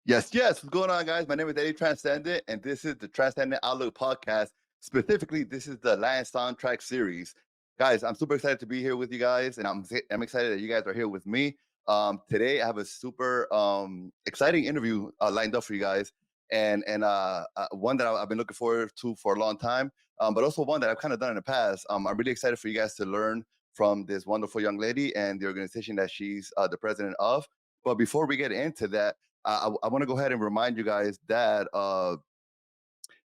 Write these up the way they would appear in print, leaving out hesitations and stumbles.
Yes, yes. What's going on, guys? My name is Eddie Tranzcendent, and this is the Transcendent Outlook podcast. Specifically, this is the Lion soundtrack series. Guys, I'm super excited to be here with you guys, and I'm excited that you guys are here with me. Today, I have a super exciting interview lined up for you guys, and one that I've been looking forward to for a long time, but also one that I've kind of done in the past. I'm really excited for you guys to learn from this wonderful young lady and the organization that she's the president of. But before we get into that, I want to go ahead and remind you guys that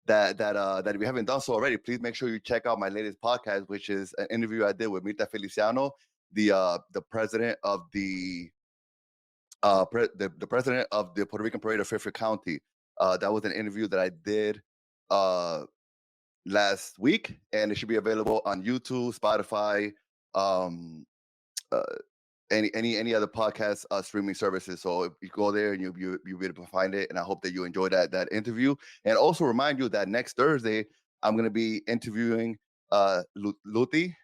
if you haven't done so already, please make sure you check out my latest podcast, which is an interview I did with Mita Feliciano, the president of the president of the Puerto Rican Parade of Fairfield County. That was an interview that I did uh, last week, and it should be available on YouTube, Spotify, um, uh, any other podcast streaming services. So if you go there and you'll be able to find it. And I hope that you enjoy that interview. And also remind you that next Thursday I'm going to be interviewing Luthi,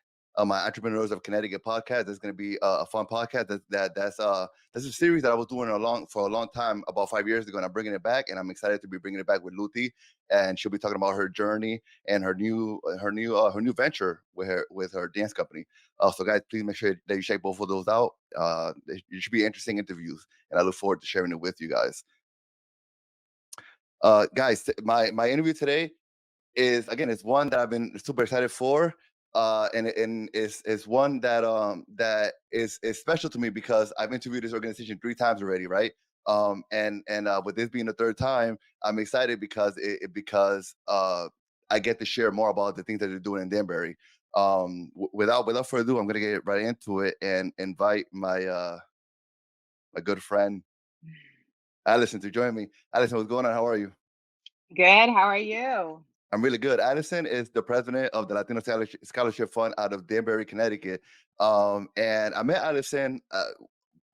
my Entrepreneurs of Connecticut podcast. It's going to be a fun podcast. That's a series that I was doing for a long time, about 5 years ago, and I'm bringing it back. And I'm excited to be bringing it back with Luthi, and she'll be talking about her journey and her new venture with her dance company. So, guys, please make sure that you check both of those out. It should be interesting interviews, and I look forward to sharing it with you guys. Guys, my interview today is again, it's one that I've been super excited for, and it's one that is special to me because I've interviewed this organization 3 times already, right? And with this being the third time, I'm excited because I get to share more about the things that they're doing in Danbury. Without further ado, I'm gonna get right into it and invite my good friend Allison to join me. Allison, what's going on? How are you? Good. How are you? I'm really good. Addison is the president of the Latino Scholarship Fund out of Danbury, Connecticut. And I met Addison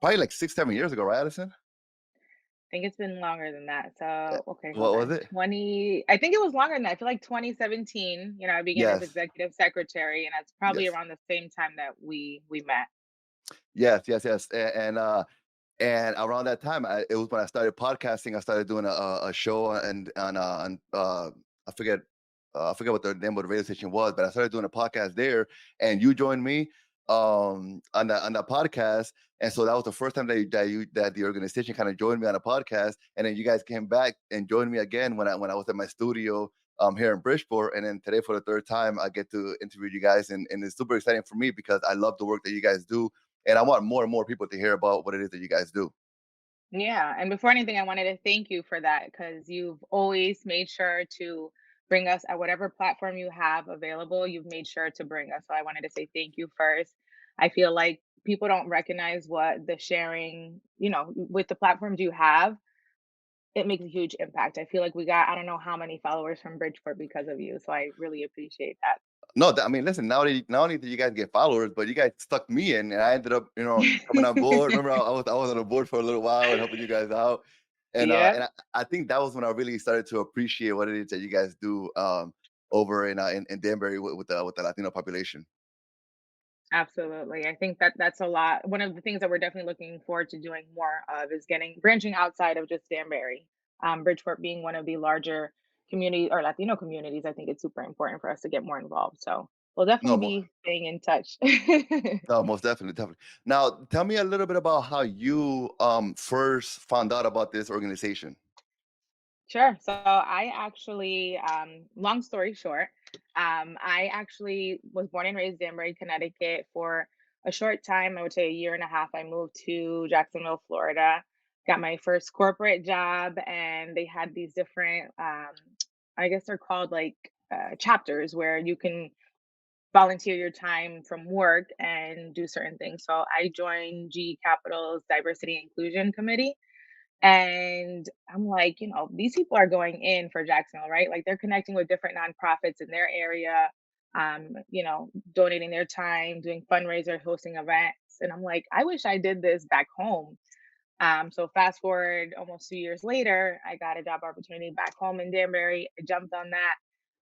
probably like 6, 7 years ago, right, Addison? I think it's been longer than that. Uh, So, okay, hold What was on. it? 20, I think it was longer than that. I feel like 2017, I began as Yes, executive secretary, and that's probably yes, around the same time that we met. yes, yes, yes. And around that time, it was when I started podcasting. I started doing a show on I forget what the name of the radio station was, but I started doing a podcast there, and you joined me on that podcast. And so that was the first time that the organization kind of joined me on a podcast, and then you guys came back and joined me again when I was at my studio here in Bridgeport. And then today for the third time I get to interview you guys, and it's super exciting for me because I love the work that you guys do, and I want more and more people to hear about what it is that you guys do. Yeah. And before anything, I wanted to thank you for that because you've always made sure to bring us at whatever platform you have available. You've made sure to bring us. So I wanted to say thank you first. I feel like people don't recognize what the sharing, with the platforms you have. It makes a huge impact. I feel like we got I don't know how many followers from Bridgeport because of you, so I really appreciate that. No, I mean, listen. Not only did you guys get followers, but you guys stuck me in, and I ended up, coming on board. Remember, I was on the board for a little while and helping you guys out, and Yep, I think that was when I really started to appreciate what it is that you guys do over in Danbury with the Latino population. absolutely. I think that that's a lot. One of the things that we're definitely looking forward to doing more of is getting branching outside of just Danbury. Bridgeport being one of the larger community or Latino communities, I think it's super important for us to get more involved. So we'll No, definitely be staying in touch. no, most definitely, definitely. Now, tell me a little bit about how you first found out about this organization. Sure. So I actually, long story short, I actually was born and raised in Danbury, Connecticut. For a short time, I would say a year and a half, I moved to Jacksonville, Florida, got my first corporate job, and they had these different, I guess they're called like chapters where you can volunteer your time from work and do certain things. So I joined GE Capital's Diversity and Inclusion Committee, and I'm like, these people are going in for Jacksonville, right? Like they're connecting with different nonprofits in their area, donating their time, doing fundraisers, hosting events. And I'm like, I wish I did this back home. So fast forward almost 2 years later, I got a job opportunity back home in Danbury. I jumped on that.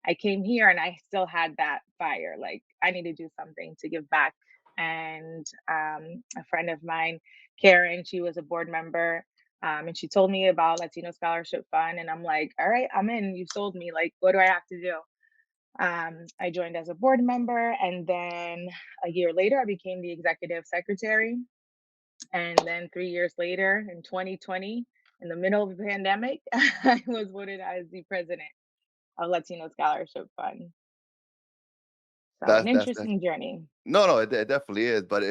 I came here and I still had that fire. Like I need to do something to give back. And a friend of mine, Karen, she was a board member. And she told me about Latino Scholarship Fund, and I'm like, all right, I'm in. You sold me. Like, what do I have to do? I joined as a board member, and then a year later, I became the executive secretary. And then 3 years later, in 2020, in the middle of the pandemic, I was voted as the president of Latino Scholarship Fund. So an That's interesting journey. no, no, it definitely is, but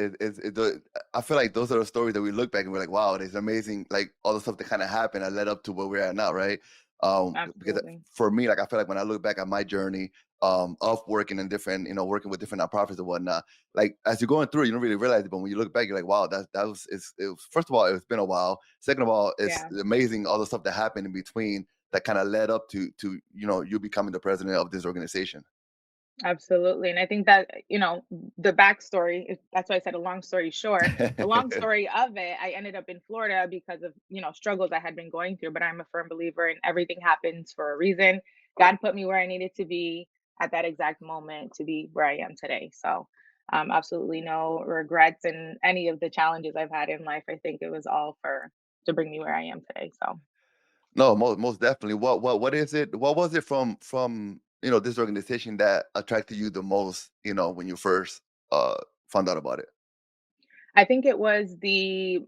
I feel like those are the stories that we look back and we're like, wow, it's amazing, like all the stuff that kind of happened that led up to where we're at now, right? Because Absolutely. for me, like I feel like when I look back at my journey of working in different, working with different nonprofits and whatnot, like as you're going through, you don't really realize it, but when you look back, you're like, wow, that was it was first of all, it's been a while. Second of all, it's Yeah. amazing all the stuff that happened in between that kind of led up to you becoming the president of this organization. Absolutely. And I think that, the backstory, that's why I said a long story short. The long story of it, I ended up in Florida because of, struggles I had been going through. But I'm a firm believer in everything happens for a reason. God put me where I needed to be at that exact moment to be where I am today. So, absolutely no regrets in any of the challenges I've had in life. I think it was all for to bring me where I am today. So, No, most definitely. What is it? What was it from this organization that attracted you the most? When you first uh found out about it. I think it was a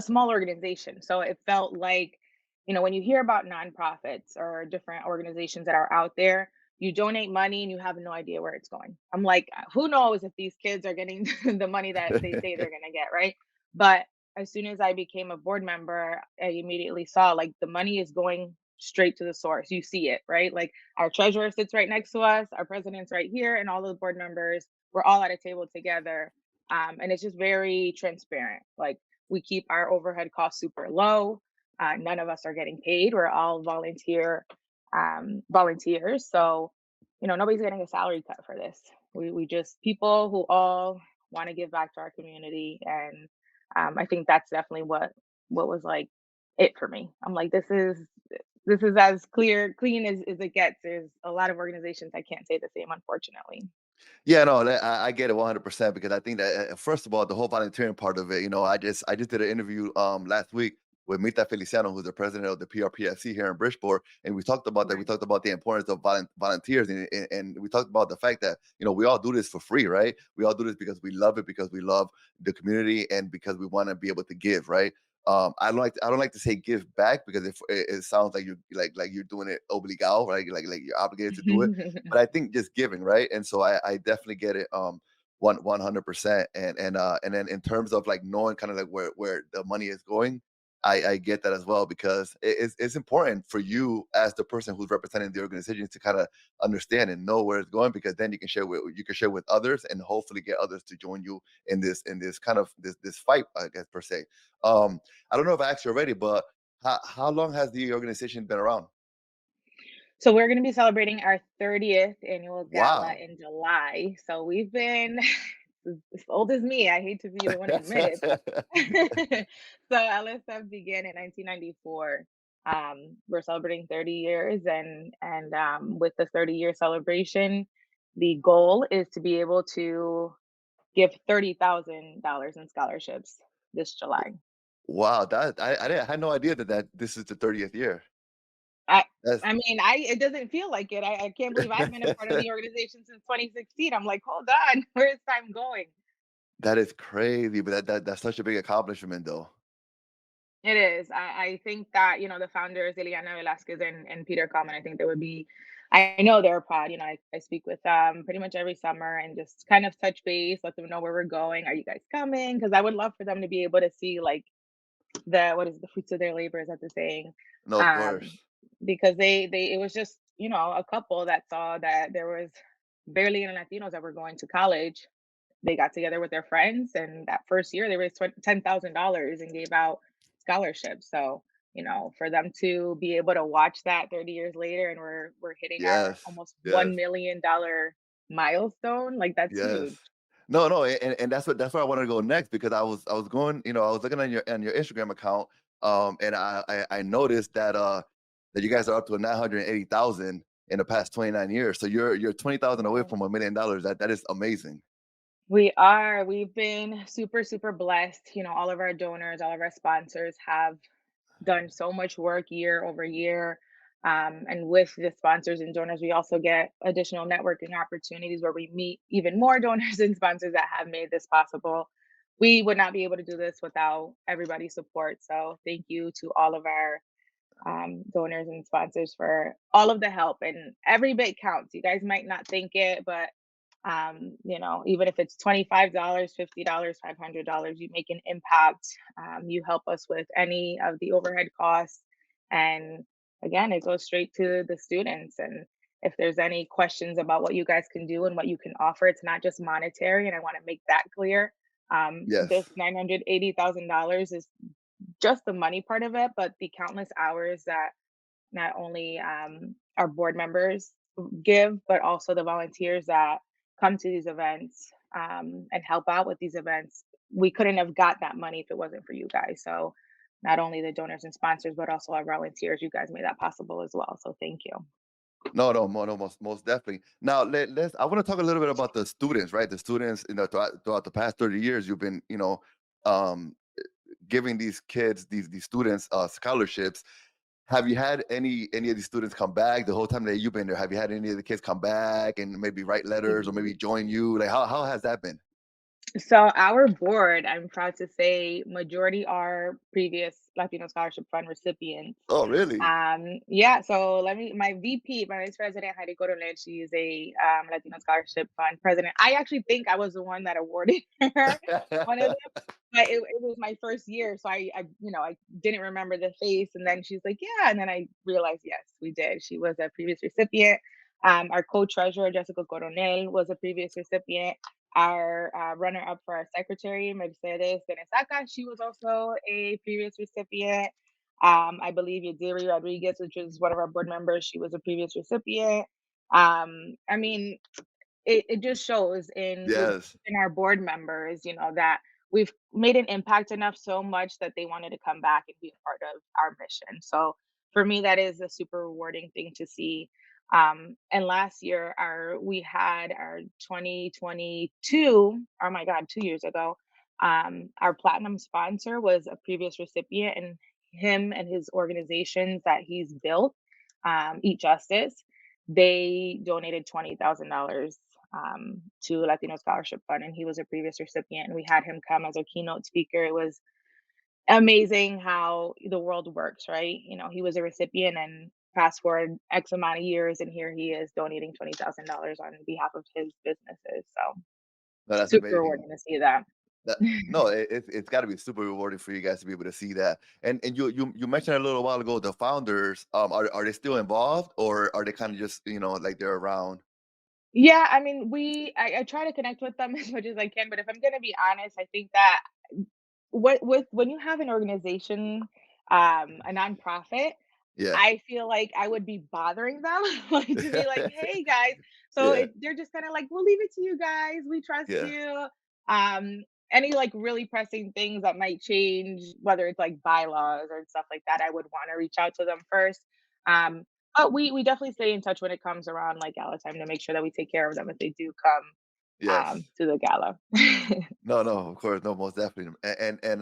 small organization. So it felt like, when you hear about nonprofits or different organizations that are out there, you donate money and you have no idea where it's going. I'm like, who knows if these kids are getting the money that they say they're going to get, right? But as soon as I became a board member, I immediately saw like the money is going straight to the source. You see it, right? Like our treasurer sits right next to us, our president's right here, and all the board members, we're all at a table together, and it's just very transparent. Like we keep our overhead costs super low. None of us are getting paid. We're all volunteers. So, nobody's getting a salary cut for this. We just people who all want to give back to our community, and I think that's definitely what was like it for me. I'm like, this is as clean as it gets. There's a lot of organizations I can't say the same, unfortunately. Yeah, no, I get it 100% because I think that first of all, the whole volunteering part of it, I just did an interview last week with Mita Feliciano, who's the president of the PRPFC here in Bridgeport, and we talked about that. We Right. talked about the importance of volunteers, and we talked about the fact that we all do this for free, right? We all do this because we love it, because we love the community, and because we want to be able to give, right? I don't like to say give back because it sounds like you're doing it obligado, right? Like you're obligated to do it, but I think just giving, right? And so I definitely get it 100%. And then in terms of like knowing kind of like where the money is going, I get that as well because it's important for you as the person who's representing the organization to kind of understand and know where it's going because then you can share with others and hopefully get others to join you in this kind of this fight, I guess per se. I don't know if I asked you already, but how long has the organization been around? So we're going to be celebrating our 30th annual gala Wow. in July. So we've been as old as me. I hate to be the one to admit it, but so LSF began in 1994. We're celebrating 30 years, and with the 30-year celebration, the goal is to be able to give $30,000 in scholarships this July. Wow, that I had no idea that this is the 30th year. I That's I mean, I it doesn't feel like it. I can't believe I've been a part of the organization since 2016. I'm like, "Hold on, where is time going?" that is crazy, but that's such a big accomplishment though. It is. I think that, the founders, Ileana Velasquez and Peter Common, I think they would be I know they're proud. I speak with them pretty much every summer and just kind of touch base, let them know where we're going. Are you guys coming? Because I would love for them to be able to see like the fruits of their labor, is that the saying? No, of Um, course. because they it was just, a couple that saw that there was barely any Latinos that were going to college. They got together with their friends, and that first year they raised $10,000 and gave out scholarships. So, for them to be able to watch that 30 years later, and we're hitting our Yes. almost Yes. $1 million milestone, like that's Yes. huge. No, no, and that's where I wanted to go next because I was going, I was looking on your Instagram account, and I noticed that you guys are up to 980,000 in the past 29 years. So you're 20,000 away Yeah. from $1 million. That is amazing. We are. We've been super, super blessed. All of our donors, all of our sponsors have done so much work year over year. And with the sponsors and donors, we also get additional networking opportunities where we meet even more donors and sponsors that have made this possible. We would not be able to do this without everybody's support. So thank you to all of our donors and sponsors for all of the help, and every bit counts. You guys might not think it, but even if it's $25, $50, $500, you make an impact. You help us with any of the overhead costs, and again, it goes straight to the students. And if there's any questions about what you guys can do and what you can offer, it's not just monetary, and I want to make that clear. This Yes. $980,000 is just the money part of it, but the countless hours that not only our board members give, but also the volunteers that come to these events and help out with these events. We couldn't have got that money if it wasn't for you guys. So, not only the donors and sponsors, but also our volunteers. You guys made that possible as well. So, thank you. No, no, no, most definitely. Now let's. I want to talk a little bit about the students, right? The students, throughout the past 30 years, you've been, um, giving these kids, these students, scholarships. Have you had any of these students come back the whole time that you've been there? Have you had any of the kids come back and maybe write letters or maybe join you? Like, how has that been? So our board, I'm proud to say, majority are previous Latino Scholarship Fund recipients. Oh, really? Yeah, so my VP, my vice president, Heidi Coronel, she is a Latino Scholarship Fund president. I actually think I was the one that awarded her one of them, but it was my first year, so I didn't remember the face, and then she's like, yeah, and then I realized, yes, we did. She was a previous recipient. Our co-treasurer, Jessica Coronel, was a previous recipient. Our runner-up for our secretary, Mercedes Benesaca, she was also a previous recipient. I believe Yadiri Rodriguez, which is one of our board members, she was a previous recipient. I mean, it just shows Yes. in our board members, that we've made an impact enough so much that they wanted to come back and be a part of our mission. So for me, that is a super rewarding thing to see. And last year, our we had our 2022, oh my God, 2 years ago, our platinum sponsor was a previous recipient, and him and his organizations that he's built, Eat Justice, they donated $20,000 to Latino Scholarship Fund, and he was a previous recipient. And we had him come as a keynote speaker. It was amazing how the world works, right? He was a recipient, and fast forward X amount of years, and here he is donating $20,000 on behalf of his businesses. So No, that's super amazing. rewarding to see that. That no, it's got to be super rewarding for you guys to be able to see that. And you mentioned a little while ago the founders. Are they still involved or are they kind of just like they're around? Yeah, I mean, I try to connect with them as much as I can, but if I'm gonna be honest, I think that when you have an organization, a nonprofit, Yeah. I feel like I would be bothering them, like, to be like, "Hey, guys." So Yeah. they're just kinda like, "We'll leave it to you guys. We trust Yeah. you." Any, like, really pressing things that might change, whether it's, like, bylaws or stuff like that, I would wanna reach out to them first. But we definitely stay in touch when it comes around, like, gala time, to make sure that we take care of them if they do come, Yes. to the gala. No, no, of course, no, most definitely. And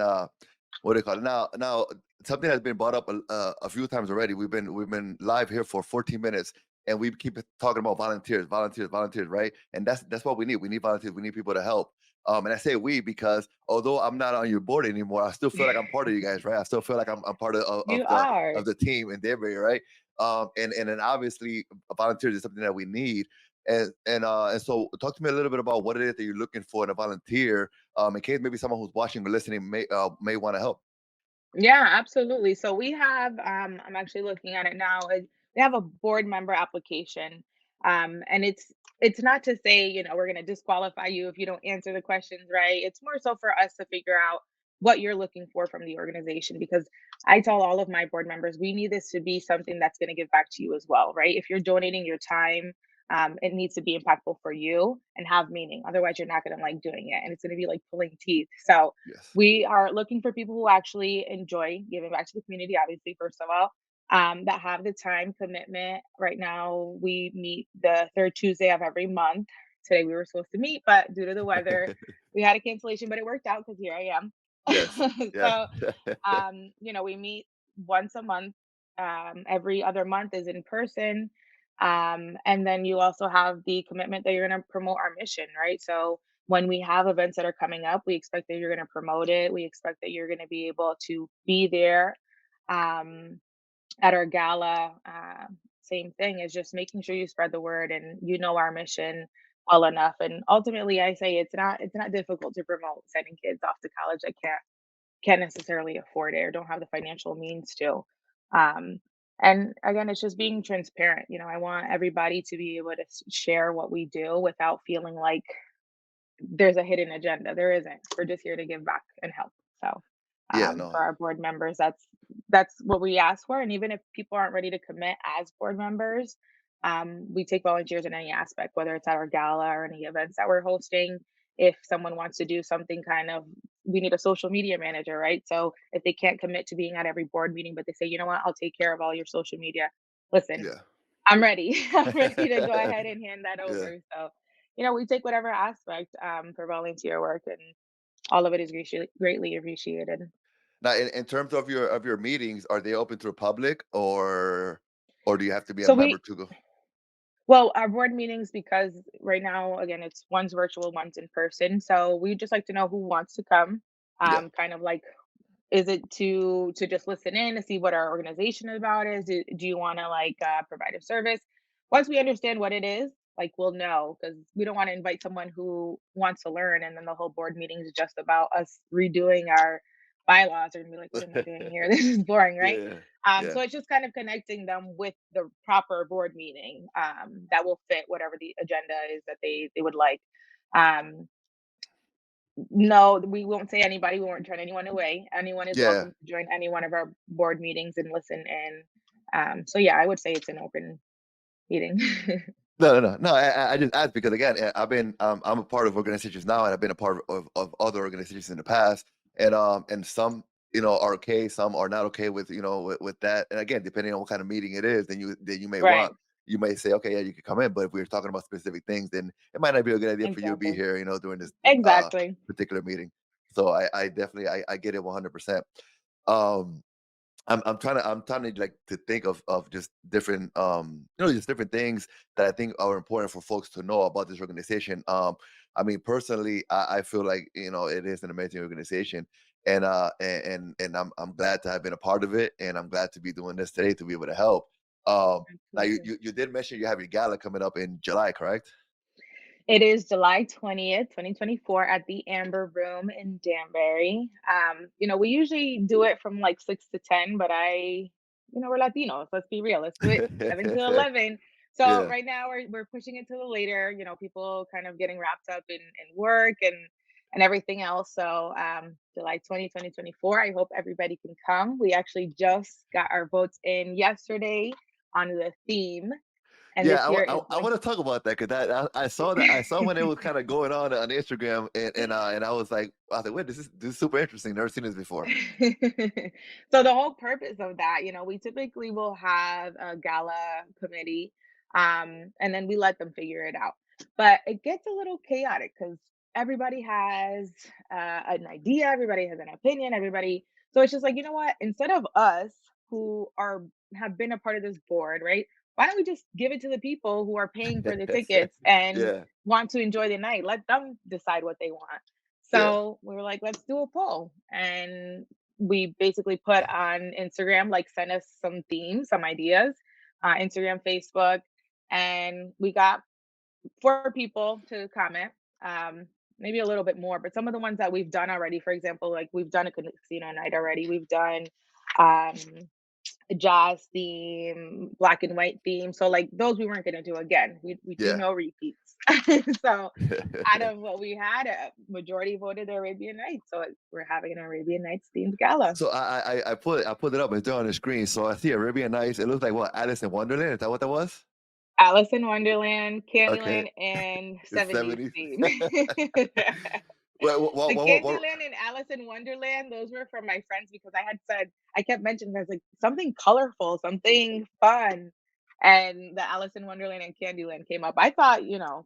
what do you call it? Now something has been brought up a few times already. We've been live here for 14 minutes, and we keep talking about volunteers, volunteers, volunteers, right? And that's what we need. We need volunteers. We need people to help. And I say we because although I'm not on your board anymore, I still feel like I'm part of you guys, right? I still feel like I'm part You are. of the team in Denver, right? And then obviously volunteers is something that we need. And so talk to me a little bit about what it is that you're looking for in a volunteer, in case maybe someone who's watching or listening may want to help. Yeah, absolutely. So we have, I'm actually looking at it now. We have a board member application, and it's not to say we're going to disqualify you if you don't answer the questions right. It's more so for us to figure out what you're looking for from the organization, because I tell all of my board members we need this to be something that's going to give back to you as well, right? If you're donating your time, it needs to be impactful for you and have meaning. Otherwise, you're not going to like doing it, and it's going to be like pulling teeth. So Yes. we are looking for people who actually enjoy giving back to the community, obviously, first of all, that have the time commitment. Right now, we meet the third Tuesday of every month. today we were supposed to meet, but due to the weather, we had a cancellation, but it worked out because here I am. Yes. Yeah. So, we meet once a month. Every other month is in person. And then you also have the commitment that you're going to promote our mission, right? So when we have events that are coming up, we expect that you're going to promote it. We expect that you're going to be able to be there. Um, at our gala, same thing is just making sure you spread the word and you know our mission well enough. And ultimately, I say it's not difficult to promote sending kids off to college that can't necessarily afford it or don't have the financial means to. Um, and again, it's just being transparent. I want everybody to be able to share what we do without feeling like there's a hidden agenda. There isn't. We're just here to give back and help. So, Yeah. for No. our board members, that's what we ask for. And even if people aren't ready to commit as board members, we take volunteers in any aspect, whether it's at our gala or any events that we're hosting. If someone wants to do something we need a social media manager, right? So if they can't commit to being at every board meeting, but they say, you know what, I'll take care of all your social media. Listen, Yeah. I'm ready. I'm ready to go ahead and hand that Yeah. over. So, we take whatever aspect for volunteer work, and all of it is greatly appreciated. Now, in terms of your meetings, are they open to the public, or do you have to be a So member we to go? well, our board meetings, because right now, again, it's one's virtual, one's in person. So we just like to know who wants to come. Yeah. Kind of like, is it to just listen in to see what our organization is about? Do you want to like provide a service? Once we understand what it is, like we'll know, because we don't want to invite someone who wants to learn and then the whole board meeting is just about us redoing our bylaws and be like, what am I doing here? This is boring, right? Yeah. So Yeah. it's just kind of connecting them with the proper board meeting that will fit whatever the agenda is that they would like. Um, no, we won't say anybody. We won't turn anyone away. Anyone is Yeah. welcome to join any one of our board meetings and listen in. So yeah, I would say it's an open meeting. No, no, no, no. I just asked because again, I'm a part of organizations now, and I've been a part of other organizations in the past, and some are okay, some are not okay with with that. And again, depending on what kind of meeting it is, then you may Right. want you may say, okay, yeah, you can come in. But if we're talking about specific things, then it might not be a good idea for you to be Exactly. here, during this Exactly. particular meeting. So I definitely I get it 100%. Um, I'm trying to like to think of just different just different things that I think are important for folks to know about this organization. I mean, personally, I feel like it is an amazing organization, and I'm glad to have been a part of it, and I'm glad to be doing this today to be able to help. Now you Absolutely. you, you did mention you have your gala coming up in July, correct? It is July 20th, 2024 at the Amber Room in Danbury. We usually do it from like 6 to 10, but we're Latinos. Let's be real. Let's do it 7 to 11. So Yeah. right now we're pushing it to the later, people kind of getting wrapped up in work and everything else. So July 2024. I hope everybody can come. We actually just got our votes in yesterday on the theme. And Yeah, this year I, is I want to talk about that because I saw that I saw when it was kind of going on Instagram, and I was like, wait, this is super interesting. Never seen this before. So the whole purpose of that, we typically will have a gala committee, and then we let them figure it out. But it gets a little chaotic because everybody has an idea, everybody has an opinion, everybody. So it's just like, you know what? Instead of us who have been a part of this board, right? Why don't we just give it to the people who are paying for the tickets and Yeah, want to enjoy the night? Let them decide what they want. yeah, So we were like, let's do a poll. And we basically put on Instagram, like, send us some themes, some ideas, Instagram, Facebook. And we got 4 people to comment, maybe a little bit more, but some of the ones that we've done already, for example, like we've done a casino night already. We've done um, a jazz theme, black and white theme. So like those we weren't gonna do again. We do yeah. no repeats. So out of what we had, a majority voted the Arabian Nights. So we're having an Arabian Nights themed gala. So I put it up. It's there on the screen. So I see Arabian Nights. It looks like what, Alice in Wonderland. Is that what that was? Alice in Wonderland, Okay, Candyland, and it's 70s 70s. theme. Well, The Candyland and Alice in Wonderland, those were from my friends because I kept mentioning there's like something colorful, something fun. and the Alice in Wonderland and Candyland came up. I thought,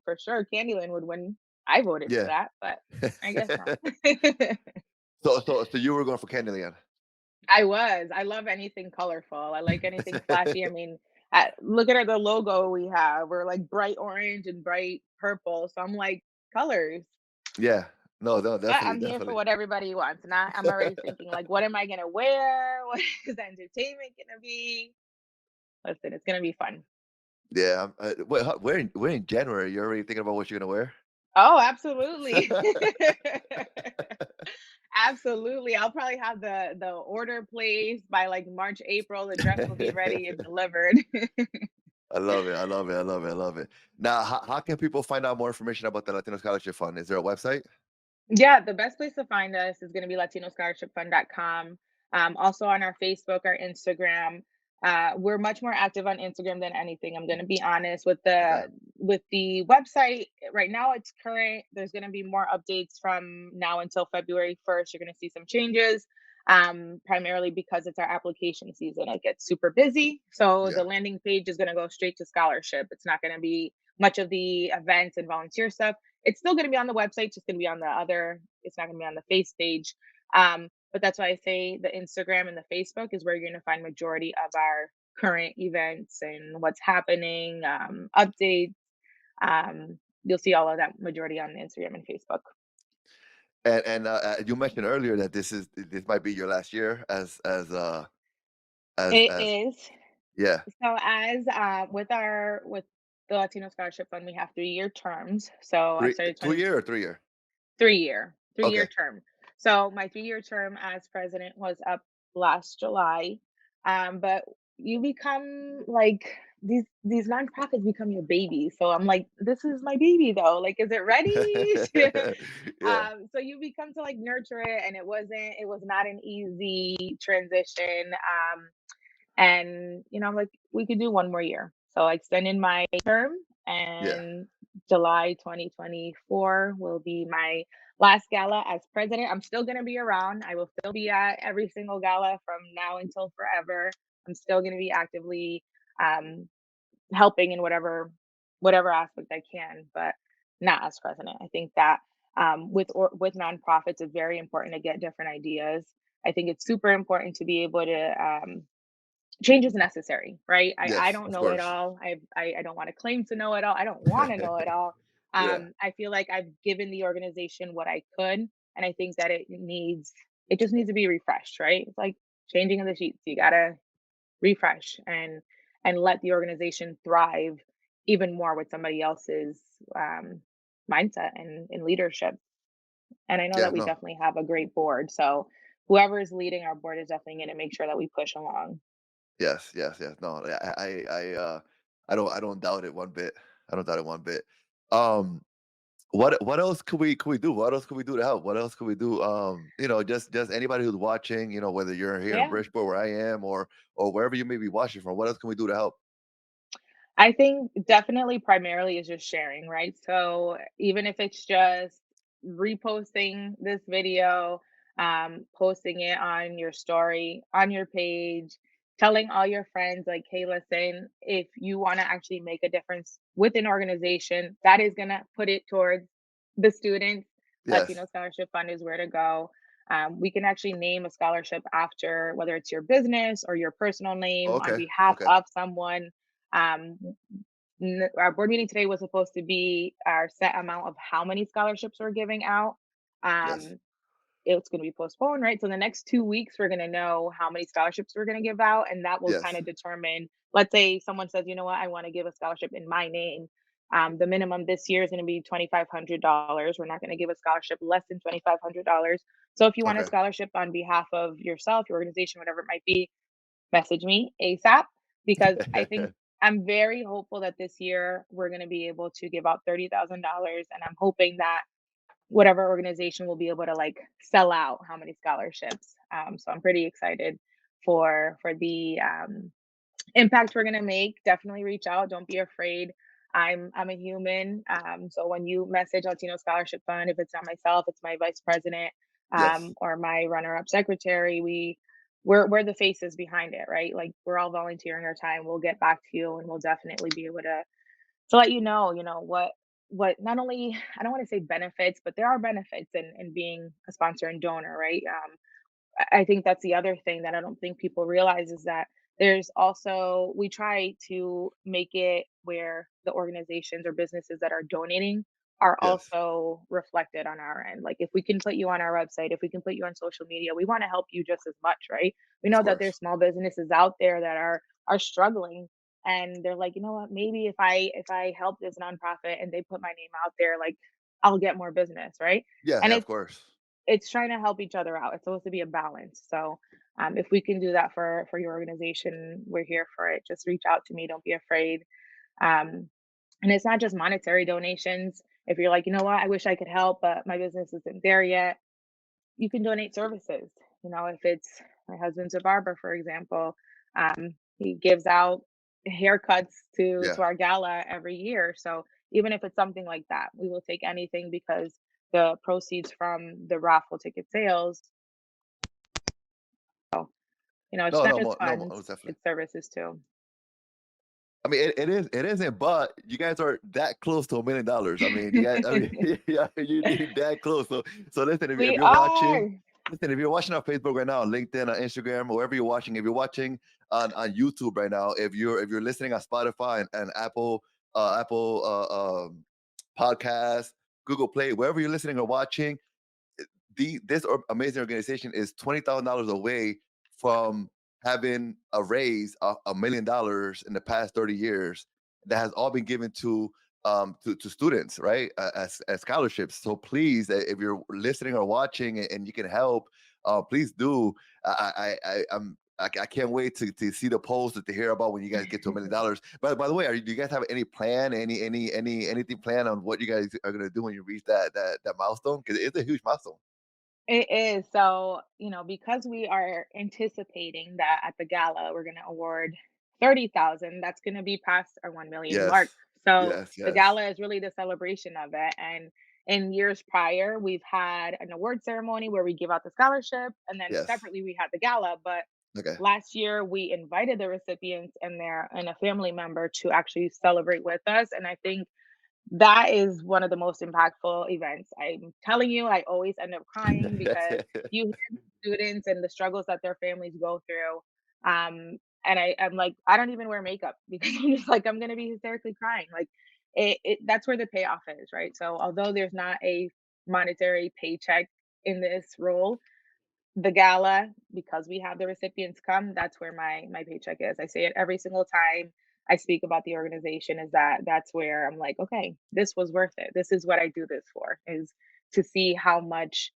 for sure Candyland would win. I voted for Yeah. that, but I guess not. So you were going for Candyland. I was. I love anything colorful. I like anything flashy. I mean, look at the logo we have. We're like bright orange and bright purple. So I'm like, colors. Yeah. No, no, But definitely, I'm here for definitely. what everybody wants. And I'm already thinking, like, what am I going to wear? What is the entertainment going to be? Listen, it's going to be fun. Yeah. Wait, we're in January. You're already thinking about what you're gonna wear? Oh, absolutely. Absolutely. I'll probably have the order placed by like March, April. The dress will be ready and delivered. I love it. I love it. I love it. I love it. Now, how can people find out more information about the Latino Scholarship Fund? Is there a website? Yeah, the best place to find us is going to be latinoscholarshipfund.com. Also on our Facebook, our Instagram. We're much more active on Instagram than anything. I'm going to be honest Okay. with the website right now. It's current. There's going to be more updates from now until February 1st. You're going to see some changes, primarily because it's our application season. It gets super busy, so the Yeah. landing page is going to go straight to scholarship. It's not going to be much of the events and volunteer stuff. It's still going to be on the website, just going to be on the other, it's not going to be on the face page. But that's why I say the Instagram and the Facebook is where you're going to find majority of our current events and what's happening, updates. You'll see all of that majority on Instagram and Facebook. And you mentioned earlier that this might be your last year It as is. yeah. So with the Latino Scholarship Fund, we have 3-year terms. So I Three started 2 20 year or 3 year? 3-year Okay. term. So my 3-year term as president was up last July. But you become like these nonprofits become your baby. So I'm like, this is my baby though. Like, is it ready? Yeah. So you become to like nurture it, and it was not an easy transition. And I'm like, we could do one more year. So I extended my term, Yeah. and July 2024 will be my last gala as president. I'm still going to be around. I will still be at every single gala from now until forever. I'm still going to be actively um, helping in whatever aspect I can, but not as president. I think that with nonprofits, it's very important to get different ideas. I think it's super important to be able to change is necessary, right? I Yes, don't of know it course. all. I don't want to claim to know it all. I don't want to know it all. Yeah. I feel like I've given the organization what I could, and I think that it just needs to be refreshed, right? It's like changing of the sheets. You gotta refresh and let the organization thrive even more with somebody else's um, mindset and leadership. And I know Yeah, that we no. definitely have a great board. So whoever is leading our board is definitely going to make sure that we push along. Yes, yes, yes. No, I don't doubt it one bit. I don't doubt it one bit. Um, what else could we do? What else could we do to help? What else could we do? Just anybody who's watching, whether you're here in Yeah. Bridgeport where I am or wherever you may be watching from, what else can we do to help? I think definitely primarily is just sharing, right? So even if it's just reposting this video, posting it on your story, on your page, telling all your friends, like, hey, listen, if you want to actually make a difference with an organization, that is going to put it towards the students. Yes. Latino Scholarship Fund is where to go. We can actually name a scholarship after whether it's your business or your personal Oh, name on okay. behalf Okay. of someone. um, our board meeting today was supposed to be our set amount of how many scholarships we're giving out. Yes. Um, it's going to be postponed, right? So the next 2 weeks, we're going to know how many scholarships we're going to give out, and that will kind Yes. of determine. Let's say someone says, you know what, I want to give a scholarship in my name. The minimum this year is going to be $2,500. We're not going to give a scholarship less than $2,500. So if you want a Okay. scholarship on behalf of yourself, your organization, whatever it might be, message me ASAP, because I think I'm very hopeful that this year we're going to be able to give out $30,000, and I'm hoping that whatever organization will be able to like sell out how many scholarships. So I'm pretty excited for the impact we're going to make. Definitely reach out. Don't be afraid. I'm a human. So when you message Latino Scholarship Fund, if it's not myself, it's my vice president Yes. or my runner up secretary. we're the faces behind it, right? Like we're all volunteering our time. We'll get back to you, and we'll definitely be able to let you know what not only I don't want to say benefits, but there are benefits in being a sponsor and donor, right? I think that's the other thing that I don't think people realize is that there's also we try to make it where the organizations or businesses that are donating are Yes, also reflected on our end. Like if we can put you on our website, if we can put you on social media, we want to help you just as much, right? We of know that there's course. small businesses out there that are struggling and they're like, you know what, maybe if I help this nonprofit and they put my name out there, like I'll get more business, right? Yeah, And yeah, of course. it's trying to help each other out. It's supposed to be a balance. So, if we can do that for your organization, we're here for it. Just reach out to me. Don't be afraid. Um, and it's not just monetary donations. If you're like, you know what, I wish I could help, but my business isn't there yet, you can donate services. You know, if it's my husband's a barber, for example, he gives out haircuts to Yeah. our gala every year. So even if it's something like that, we will take anything because the proceeds from the raffle ticket sales, it's No, not no, just no, funds, most definitely. it's services too. I mean, it isn't, but you guys are that close to $1 million. I mean, you guys, I mean, yeah, you're that close. So listen, if We you're watching, are. listen, if you're watching on Facebook right now, on LinkedIn, on Instagram, wherever you're watching, if you're watching on YouTube right now, if you're listening on Spotify and Apple podcast, Google Play, wherever you're listening or watching, amazing organization is $20,000 away from having a raise of $1 million in the past 30 years that has all been given to students, right? As scholarships. So please, if you're listening or watching and you can help, please do. I can't wait to see the post to hear about when you guys get to $1 million. But by the way, do you guys have any plan, anything planned on what you guys are gonna do when you reach that milestone? Because it's a huge milestone. It is. So, because we are anticipating that at the gala, we're going to award 30,000, that's going to be past our 1 million Yes. mark. So, Yes, the yes, gala is really the celebration of it. And in years prior, we've had an award ceremony where we give out the scholarship, and then yes. separately, we had the gala. But Okay. last year, we invited the recipients and a family member to actually celebrate with us. And I think that is one of the most impactful events. I'm telling you, I always end up crying because you hear the students and the struggles that their families go through. And I'm like, I don't even wear makeup because I'm just like, I'm gonna be hysterically crying. Like that's where the payoff is, right? So although there's not a monetary paycheck in this role, the gala, because we have the recipients come, that's where my paycheck is. I say it every single time I speak about the organization is that's where I'm like, okay, this was worth it. This is what I do this for, is to see how much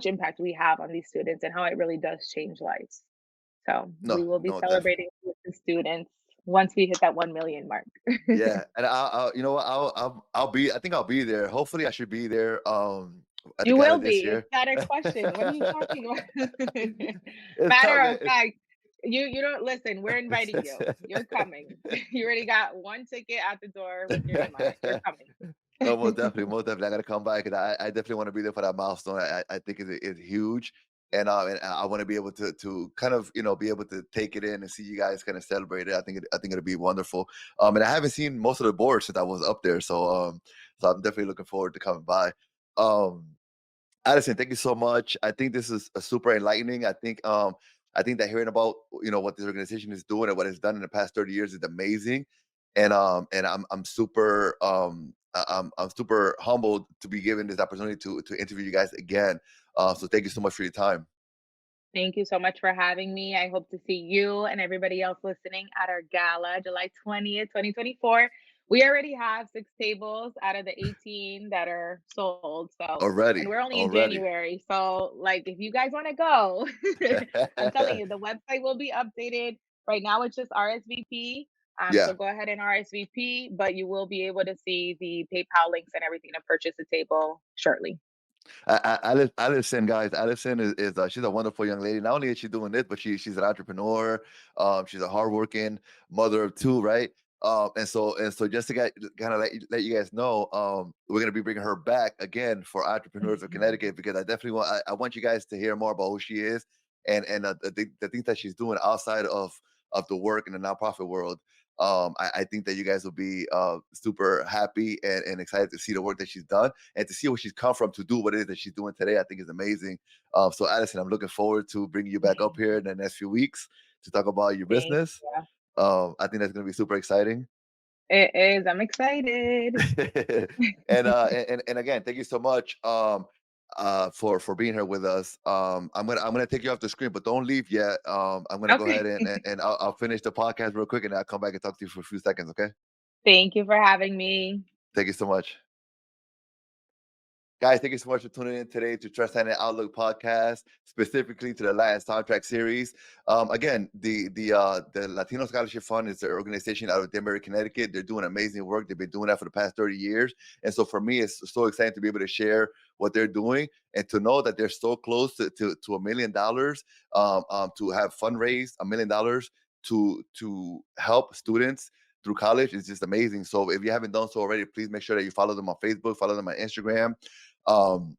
impact we have on these students and how it really does change lives. So we No, will be no, definitely. celebrating with the students once we hit that 1 million mark. Yeah, and you know what? I'll be. I think I'll be there. Hopefully, I should be there. At the You gala will this be. It's year. not a question. What are you talking about? It's Matter tough, of man. fact, you don't listen. We're inviting you. You're coming. You already got one ticket at the door with your name on it. You're coming. No, most definitely, most definitely. I gotta come by because I definitely want to be there for that milestone. I think it's huge, and I want to be able to kind of be able to take it in and see you guys kind of celebrate it. I think it'll be wonderful. And I haven't seen most of the boards since I was up there, so I'm definitely looking forward to coming by. Um, Addison, thank you so much. I think this is a super enlightening. I think that hearing about what this organization is doing and what it's done in the past 30 years is amazing, and I'm super I'm super humbled to be given this opportunity to interview you guys again. So thank you so much for your time. Thank you so much for having me. I hope to see you and everybody else listening at our gala, July 20th, 2024. We already have 6 tables out of the 18 that are sold. So, and Already, we're only in already. January. So, like, if you guys want to go, I'm telling you, the website will be updated. Right now, it's just RSVP. So Yeah. go ahead and RSVP, but you will be able to see the PayPal links and everything to purchase a table shortly. Allison, guys, Allison is she's a wonderful young lady. Not only is she doing this, but she's an entrepreneur. She's a hardworking mother of two, right? And so just to kind of let you guys know, we're gonna be bringing her back again for Entrepreneurs of Connecticut because I definitely want you guys to hear more about who she is and the things that she's doing outside of the work in the nonprofit world. I think that you guys will be super happy and excited to see the work that she's done and to see where she's come from to do what it is that she's doing today. I think is amazing. So Addison, I'm looking forward to bringing you back up here in the next few weeks to talk about your Thank business. you. I think that's going to be super exciting. It is. I'm excited. And again, thank you so much for being here with us. I'm gonna take you off the screen, but don't leave yet. I'm gonna go Okay. ahead and I'll finish the podcast real quick, and I'll come back and talk to you for a few seconds. Okay? Thank you for having me. Thank you so much. Guys, thank you so much for tuning in today to Tranzcendent Outlook podcast, specifically to the Latin soundtrack series. Again, the Latino Scholarship Fund is an organization out of Denver, Connecticut. They're doing amazing work. They've been doing that for the past 30 years. And so for me, it's so exciting to be able to share what they're doing and to know that they're so close to $1 million, to have fundraised $1 million to help students through college is just amazing. So if you haven't done so already, please make sure that you follow them on Facebook, follow them on Instagram. Um,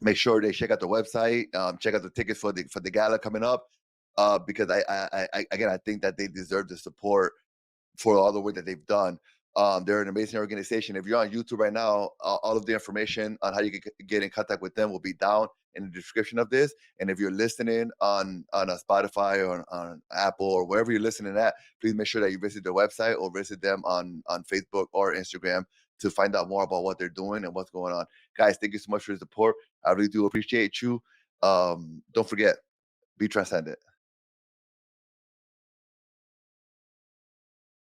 Make sure they check out the website, check out the tickets for the gala coming up, because I think that they deserve the support for all the work that they've done. They're an amazing organization. If you're on YouTube right now, all of the information on how you can get in contact with them will be down in the description of this. And if you're listening on a Spotify or on Apple or wherever you're listening at, please make sure that you visit their website or visit them on Facebook or Instagram to find out more about what they're doing and what's going on. Guys, thank you so much for your support. I really do appreciate you. Don't forget, be transcendent.